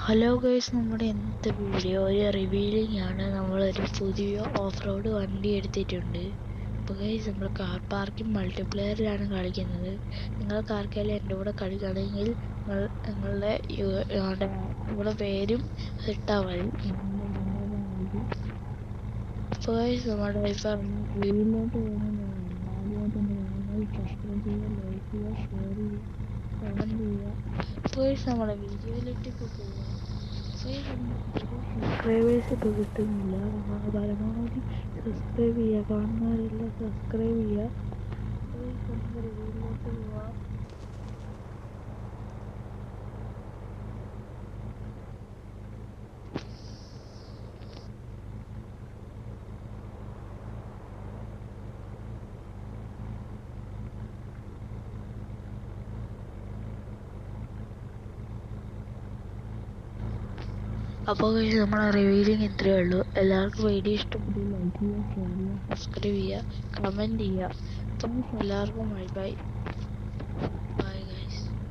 Hello guys, നമ്മുടെ ഇന്നത്തെ video ഒരു റിവീലിംഗ് ആണ്. നമ്മളൊരു പുതിയ ഓഫ് റോഡ് വണ്ടി എടുത്തിട്ടുണ്ട്. അപ്പോൾ ഗൈസ്, നമ്മൾ കാർ പാർക്കിംഗ് മൾട്ടിപ്ലെയറിലാണ് കളിക്കുന്നത്. നിങ്ങൾക്ക് ആർക്കെങ്കിലും എൻ്റെ കൂടെ കളിക്കണമെങ്കിൽ നിങ്ങളുടെ പേരും ഇട്ടാൽ മതി. അപ്പോൾ ഗൈസ്, നമ്മുടെ ഇപ്പം വീഡിയോയിലോട്ട് നമ്മളെ വീഡിയോയിലിട്ട് ഇപ്പോൾ പോവാം. സബ്സ്ക്രൈബേഴ്സ് ഇപ്പോൾ കിട്ടുന്നില്ല. നമ്മൾ പരമാവധി സബ്സ്ക്രൈബ് ചെയ്യുക, കാണുന്നവരെല്ലാം സബ്സ്ക്രൈബ് ചെയ്യുക. നമുക്ക് റിവ്യൂയിലോട്ട് പോവാം. അപ്പോൾ നമ്മളെ റിവ്യൂയിങ് ഇത്രയേ ഉള്ളൂ. എല്ലാവർക്കും വീഡിയോ ഇഷ്ടപ്പെട്ടു ലൈക്ക് ചെയ്യുക, ഷെയർ ചെയ്യുക, സബ്സ്ക്രൈബ് ചെയ്യുക, കമൻറ്റ് ചെയ്യുക. അപ്പോൾ എല്ലാവർക്കും ബൈ ബൈ.